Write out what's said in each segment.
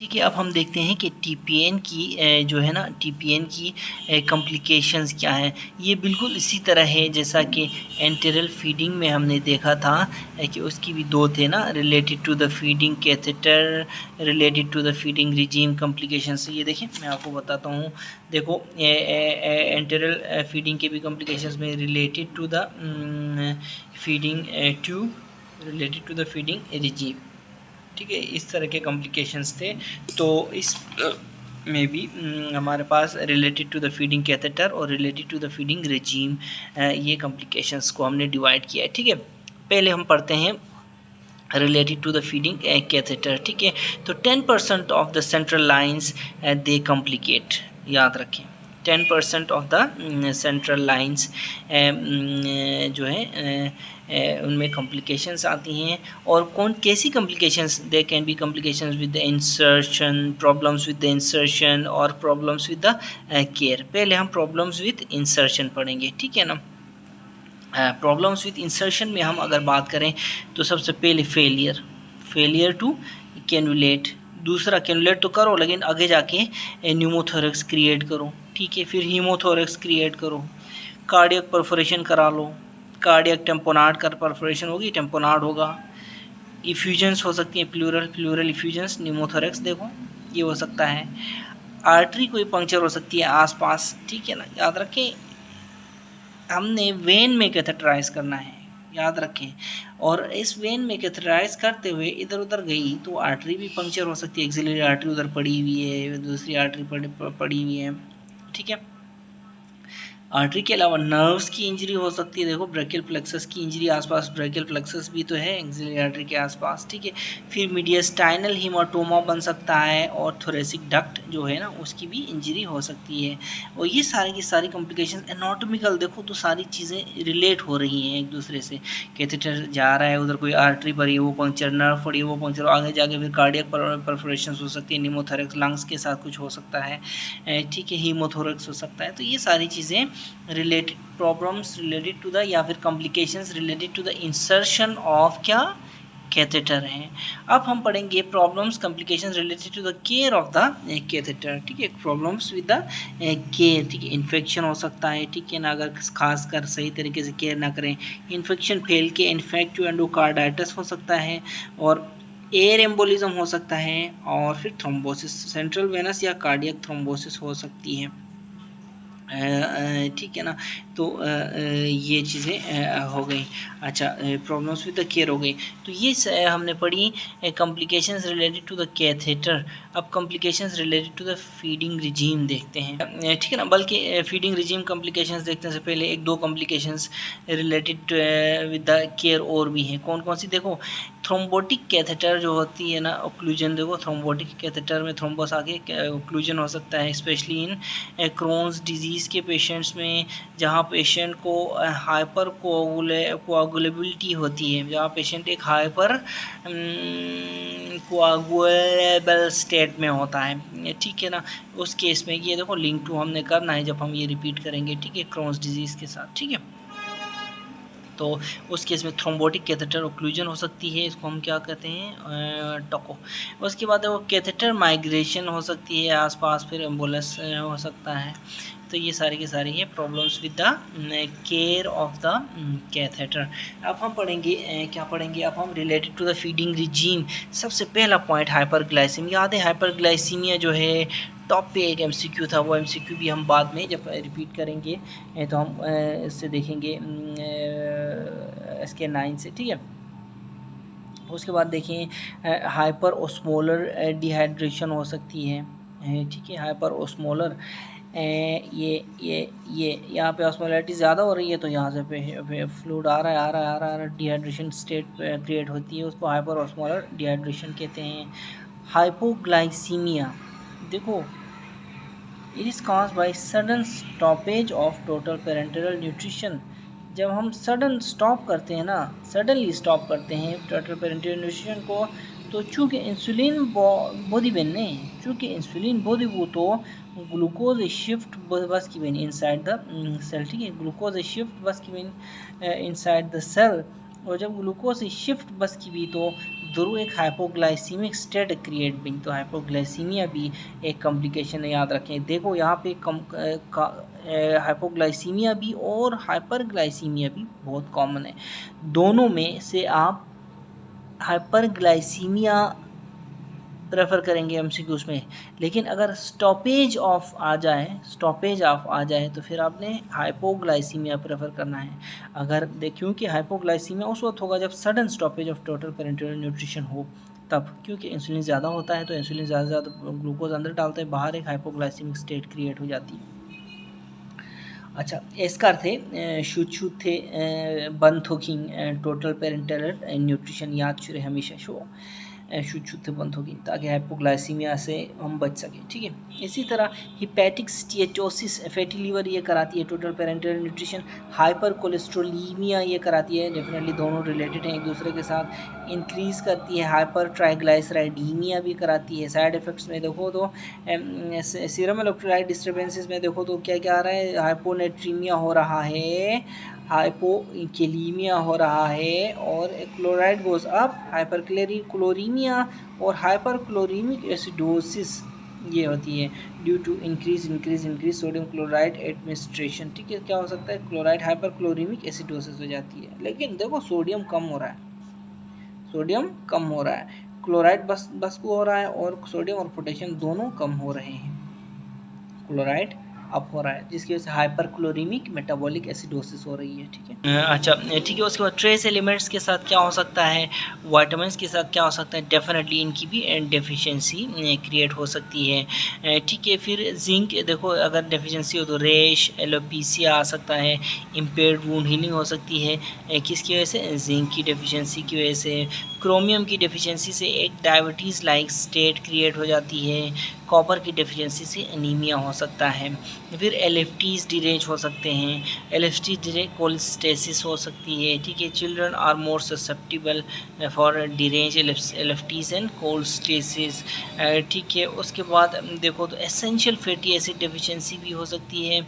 ठीक है, अब हम देखते हैं कि टीपीएन की जो है ना टीपीएन की कॉम्प्लिकेशंस क्या है। ये बिल्कुल इसी तरह है जैसा कि एंटेरल फीडिंग में हमने देखा था कि उसकी भी दो थे ना, related to the feeding catheter, related to the feeding regime complications. ये देखिए मैं आपको बताता हूँ। देखो एंटेरल फीडिंग के भी कॉम्प्लिकेशंस में related to the feeding tube, related to the feeding regime. ठीक है, इस तरह के कॉम्प्लिकेशंस थे। तो इस में भी हमारे पास related to the feeding catheter और related to the feeding regime, ये कॉम्प्लिकेशंस को हमने डिवाइड किया है। ठीक है, पहले हम पढ़ते हैं related to the feeding catheter. ठीक है, तो 10% of the central lines they complicate, याद रखें 10% ऑफ द सेंट्रल लाइंस जो है उनमें कॉम्प्लिकेशंस आती हैं। और कौन कैसी complications? They can be complications with the insertion, problems with the insertion और प्रॉब्लम्स विद द केयर। पहले हम प्रॉब्लम्स विद इंसर्शन पढ़ेंगे, ठीक है ना। प्रॉब्लम्स विद इंसर्शन में हम अगर बात करें तो सबसे पहले फेलियर टू कैनुलेट। दूसरा, कैनुलेट तो करो लेकिन आगे जाके न्यूमोथोरैक्स क्रिएट करो, ठीक है। फिर हीमोथोरैक्स क्रिएट करो, कार्डियक परफोरेशन करा लो, कार्डियक टेम्पोनार्ड का परफोरेशन होगी, टेम्पोनार्ड होगा। इफ्यूजन्स हो सकती हैं, प्लूरल इफ्यूजन्स, न्यूमोथोरैक्स देखो ये हो सकता है। आर्टरी कोई पंक्चर हो सकती है आसपास, ठीक है ना। याद रखें हमने वेन में कैथेटराइज करना है, याद रखें। और इस वेन में कैथेटराइज करते हुए इधर उधर गई तो आर्टरी भी पंक्चर हो सकती है। एक्सिलरी आर्टरी उधर पड़ी हुई है, दूसरी आर्टरी पड़ी हुई है, ठीक है। आर्टरी के अलावा नर्व्स की इंजरी हो सकती है। देखो ब्रेकियल प्लेक्सस की इंजरी आसपास, ब्रेकियल प्लेक्सस भी तो है एक्सिलरी आर्टरी के आसपास, ठीक है। फिर मीडियस्टाइनल हीमाटोमा बन सकता है और थोरेसिक डक्ट जो है ना उसकी भी इंजरी हो सकती है। और ये सारी की सारी कॉम्प्लिकेशन एनाटॉमिकल देखो तो सारी चीज़ें रिलेट हो रही हैं एक दूसरे से। कैथेटर जा रहा है, उधर कोई आर्टरी पड़ी है वो पंक्चर, नर्व पड़ी है वो पंक्चर, आगे जाके फिर कार्डियक परफोरेशन हो सकती है, न्यूमोथोरैक्स लंग्स के साथ कुछ हो सकता है, ठीक है, हीमोथोरैक्स हो सकता है। तो ये सारी चीज़ें related problems related to the या फिर complications related to the insertion of क्या कैथेटर हैं। अब हम पढ़ेंगे problems complications related to the care of the catheter, ठीक है। प्रॉब्लम्स विद द केयर, ठीक है। इन्फेक्शन हो सकता है, ठीक है ना, अगर खासकर सही तरीके से केयर ना करें। इन्फेक्शन फैल के इन्फेक्टिव एंडोकार्डाइटिस हो सकता है और एयर एम्बोलिज्म हो सकता है और फिर थ्रोम्बोसिस, सेंट्रल वेनस या कार्डियक थ्रोम्बोसिस हो सकती है, ठीक है ना। तो ये चीज़ें हो गई। अच्छा, प्रॉब्लम्स विद द केयर हो गई। तो ये हमने पढ़ी complications related to the catheter. अब complications related to the feeding regime देखते हैं, ठीक है ना। बल्कि फीडिंग रिजीम कॉम्प्लिकेशंस देखने से पहले एक दो complications related with the care और भी हैं। कौन कौन सी? देखो थ्रोम्बोटिक कैथेटर जो होती है ना, ओक्लूजन। देखो थ्रोम्बोटिक कैथेटर में थ्रोम्बस आके ओक्लूजन हो सकता है, स्पेशली इन क्रोन्स डिजीज़ के पेशेंट्स में, जहाँ पेशेंट को हाइपर कोआगुलेबिलिटी होती है, जहाँ पेशेंट एक हाइपर कोआगुलेबल स्टेट में होता है, ठीक है ना। उस केस में ये देखो लिंक टू हमने करना है जब हम ये रिपीट करेंगे, ठीक है, क्रोन्स डिजीज़ के साथ, ठीक है। तो उस केस में थ्रोम्बोटिक कैथेटर ओक्लूजन हो सकती है, इसको हम क्या कहते हैं, टोको। उसके बाद वो कैथेटर माइग्रेशन हो सकती है आसपास, फिर एम्बुलेंस हो सकता है। तो ये सारी की सारी है problems with the care of the catheter. अब हम पढ़ेंगे क्या पढ़ेंगे, अब हम related to the feeding regime. सबसे पहला पॉइंट हाइपरग्लाइसीमिया। याद है हाइपरग्लाइसीमिया जो है टॉप पे एक एमसीक्यू था, वो एमसीक्यू भी हम बाद में जब रिपीट करेंगे तो हम इससे देखेंगे इसके 9 से, ठीक है। उसके बाद देखें हाइपर ओस्मोलर डिहाइड्रेशन हो सकती है, ठीक है। हाइपर ओस्मोलर ये यहाँ पे ऑस्मोलैरिटी ज़्यादा हो रही है तो यहाँ से पे फ्लूइड आ रहा है, डिहाइड्रेशन स्टेट क्रिएट होती है, उसको हाइपर ओस्मोलर डिहाइड्रेशन कहते हैं। हाइपोग्लाइसीमिया, देखो it is caused by sudden stoppage of total parental nutrition. जब हम सडन स्टॉप करते हैं ना, सडनली स्टॉप करते हैं टोटल पेरेंटल न्यूट्रिशन को, तो चूँकि इंसुलिन बॉडी बनने, चूँकि इंसुलिन बॉडी वो तो ग्लूकोज शिफ्ट बस की इन इनसाइड द सेल, ठीक है। ग्लूकोज शिफ्ट बस की इन इनसाइड द सेल, और जब ग्लूकोज शिफ्ट बस की भी तो थ्रू एक हाइपोग्लाइसीमिक स्टेट क्रिएट बिंग। तो हाइपोग्लाइसीमिया भी एक कॉम्प्लिकेशन है, याद रखें। देखो यहाँ पे हाइपोग्लाइसीमिया भी और हाइपरग्लाइसीमिया भी बहुत कॉमन है। दोनों में से आप हाइपरग्लाइसीमिया प्रेफर करेंगे एमसीक्यूज में, लेकिन अगर स्टॉपेज ऑफ आ जाए तो फिर आपने हाइपोग्लाइसीमिया प्रेफर करना है। अगर क्योंकि हाइपोग्लाइसीमिया उस वक्त होगा जब sudden stoppage of total parental nutrition हो, तब क्योंकि इंसुलिन ज़्यादा होता है तो इंसुलिन ज़्यादा ग्लूकोज अंदर डालते हैं, बाहर एक हाइपोग्लाइसीमिक स्टेट क्रिएट हो जाती है। अच्छा, एस्कार थे शुचू थे बंथोकिंग टोटल पेरेंटल न्यूट्रिशन याद छुरे हमेशा शो शुद्ध बंद होगी ताकि हाइपोग्लाइसीमिया से हम बच सकें। ठीक है, इसी तरह हिपैटिक स्टीएटोसिस फैटी लीवर ये कराती है total parental nutrition. Hyper cholesterolemia ये कराती है, डेफिनेटली दोनों रिलेटेड हैं एक दूसरे के साथ। इंक्रीज़ करती है हाइपर ट्राइग्लाइसराइडीमिया भी कराती है। साइड इफ़ेक्ट्स में देखो तो सीरम इलेक्ट्रोलाइट डिस्टर्बेंसेस में देखो तो क्या क्या आ रहा है, हाइपोनेट्रीमिया हो रहा है, हाइपोकेलीमिया हो रहा है, और क्लोराइड गोज अप, हाइपरक्लोरीमिया और हाइपरक्लोरीमिक एसिडोसिस ये होती है due to increase sodium chloride administration. ठीक है, क्या हो सकता है, क्लोराइड हाइपरक्लोरीमिक एसिडोसिस हो जाती है। लेकिन देखो सोडियम कम हो रहा है, क्लोराइड बस को हो रहा है, और सोडियम और पोटेशियम दोनों कम हो रहे हैं, क्लोराइड अप हो रहा है, जिसकी वजह से हाइपरक्लोरीमिक मेटाबॉलिक एसिडोसिस हो रही है। ठीक है, अच्छा ठीक है। उसके बाद ट्रेस एलिमेंट्स के साथ क्या हो सकता है, विटामिन्स के साथ क्या हो सकता है, डेफिनेटली इनकी भी डेफिशिएंसी क्रिएट हो सकती है। ठीक है, फिर जिंक देखो अगर डेफिशिएंसी हो तो रेश, एलोपीसिया आ सकता है, इम्पेयर्ड वुंड हीलिंग हो सकती है, किसकी वजह से, जिंक की डेफिशिएंसी की वजह से। क्रोमियम की डेफिशिएंसी से एक डायबिटीज़ लाइक स्टेट क्रिएट हो जाती है। कॉपर की डेफिशिएंसी से एनीमिया हो सकता है। फिर एलएफटीज डिरेंज हो सकते हैं, एलएफटीज डिरेंज कोलेस्टेसिस हो सकती है। ठीक है, children are more susceptible for derange LFTs and cholestasis. ठीक है, उसके बाद देखो तो एसेंशियल फैटी एसिड डेफिशिएंसी भी हो सकती है।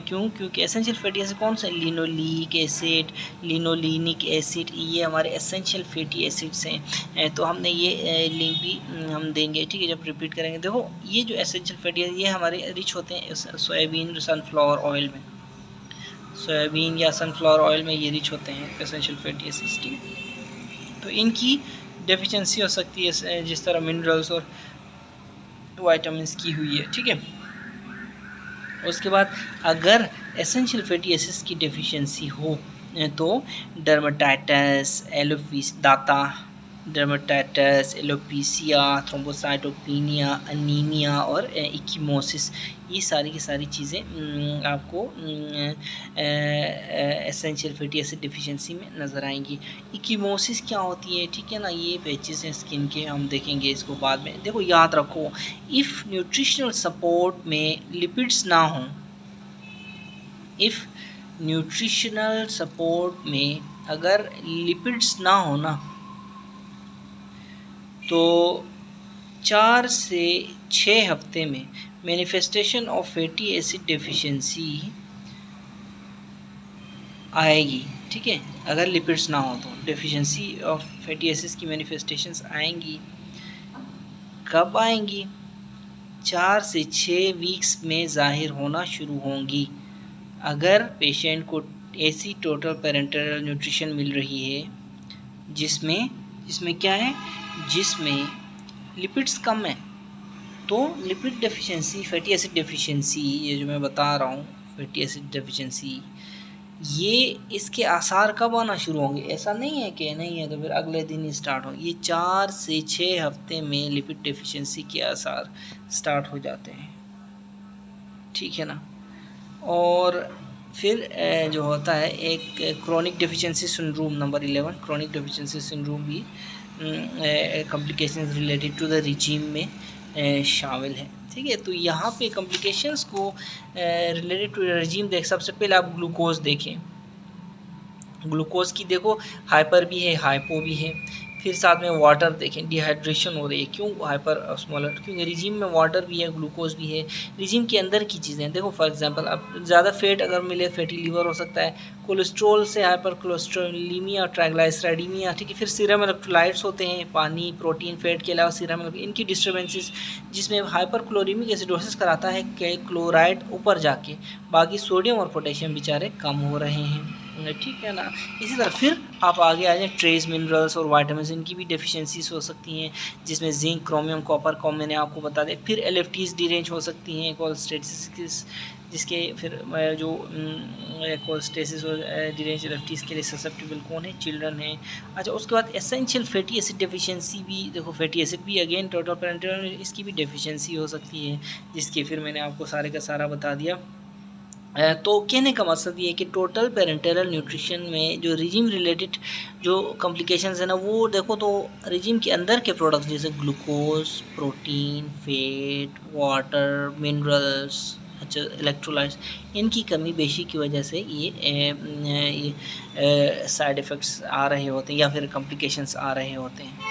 क्योंकि एसेंशियल फैटी एसिड कौन सा, लिनोलिक एसिड, लिनोलिनिक एसिड, ये हमारे एसेंशियल फैटी एसिड्स हैं। तो हमने ये लिंक भी हम देंगे। ठीक है, जब रिपीट करेंगे, देखो ये जो एसेंशियल फैटी एसिड ये हमारे रिच होते हैं सोयाबीन सनफ्लावर ऑयल में, सोयाबीन या सनफ्लावर ऑयल में ये रिच होते हैं एसेंशियल फैटी एसिड। तो इनकी डेफिशिएंसी हो सकती है जिस तरह मिनरल्स और विटामिन्स की हुई है। ठीक है, उसके बाद अगर एसेंशियल फैटी एसिड्स की डेफिशिएंसी हो तो dermatitis, dermatitis, alopecia, thrombocytopenia, anaemia और इक्कीमोसिस, ये सारी की सारी चीज़ें आपको एसेंशियल फैटी एसिड डिफिशिएंसी में नज़र आएंगी। इक्कीमोसिस क्या होती है, ठीक है ना, ये पैचेस हैं स्किन के, हम देखेंगे इसको बाद में। देखो याद रखो, इफ़ न्यूट्रिशनल सपोर्ट में लिपिड्स ना हों, इफ़ न्यूट्रिशनल सपोर्ट में अगर लिपिड्स ना हो ना, तो 4 से 6 हफ्ते में manifestation of fatty acid deficiency आएगी। ठीक है, अगर लिपिड्स ना हो तो डेफिशिएंसी ऑफ फैटी एसिड्स की मैनिफेस्टेशंस आएंगी। कब आएंगी, 4 से 6 वीक्स में ज़ाहिर होना शुरू होंगी। अगर पेशेंट को ऐसी टोटल पेरेंटल न्यूट्रिशन मिल रही है जिसमें क्या है, जिसमें लिपिड्स कम है, तो lipid deficiency, fatty acid deficiency, ये जो मैं बता रहा हूँ फैटी एसिड डेफिशिएंसी, ये इसके आसार कब आना शुरू होंगे। ऐसा नहीं है कि नहीं है तो फिर अगले दिन ही स्टार्ट हो, ये 4 से 6 हफ्ते में लिपिड डेफिशिएंसी के आसार स्टार्ट हो जाते हैं। ठीक है ना, और फिर जो होता है एक chronic deficiency syndrome number 11, chronic deficiency syndrome भी complications related to the regime में शामिल है। ठीक है, तो यहाँ पे कॉम्प्लिकेशंस को रिलेटेड टू रिजीम देख, सबसे पहले आप ग्लूकोज देखें, ग्लूकोज की देखो हाइपर भी है, हाइपो भी है। फिर साथ में वाटर देखें, डिहाइड्रेशन हो रही है। क्यों हाइपर ऑस्मोलर? क्योंकि रिजिम में वाटर भी है, ग्लूकोज भी है, रिजिम के अंदर की चीज़ें। देखो फॉर एग्जांपल अब ज़्यादा फेट अगर मिले, फैटी लीवर हो सकता है, कोलेस्ट्रॉल से हाइपर कोलेस्ट्रोलीमिया, ट्राइग्लाइसराइडीमिया, ठीक है। फिर सीरम इलेक्ट्रोलाइट्स होते हैं, पानी, प्रोटीन, फैट के अलावा सीरम, इनकी डिस्टर्बेंसेस जिसमें हाइपर क्लोरीमिक एसिडोसिस कराता है कि क्लोराइड ऊपर जाके, बाकी सोडियम और पोटेशियम बेचारे कम हो रहे हैं, ठीक है ना। इसी तरह फिर आप आगे आ जाए, ट्रेस मिनरल्स और वाइटामिन, इनकी भी डेफिशिएंसीज हो सकती हैं, जिसमें जिंक, क्रोमियम, कॉपर, कॉम मैंने आपको बता दिया। फिर एलएफटीज डिरेंज हो सकती हैं, कोलेस्टेसिस, जिसके फिर जो कोलेस्टेसिस और डिरेंज एलएफटीज के लिए ससेप्टेबल कौन है? चिल्ड्रन है। अच्छा, उसके बाद एसेंशियल फैटी एसिड डेफिशिएंसी भी, देखो फैटी एसिड भी अगेन टोटल पेरेंटल, इसकी भी डेफिशिएंसी हो सकती है, जिसके फिर मैंने आपको सारे का सारा बता दिया। तो कहने का मकसद ये है कि टोटल पेरेंटल न्यूट्रिशन में जो रिजिम रिलेटेड जो कॉम्प्लिकेशंस है ना, वो देखो तो रिजिम के अंदर के प्रोडक्ट्स जैसे glucose, protein, fat, water, minerals, अच्छा इलेक्ट्रोलाइट्स, इनकी कमी बेशी की वजह से ये साइड इफ़ेक्ट्स आ रहे होते हैं या फिर कॉम्प्लिकेशंस आ रहे होते हैं।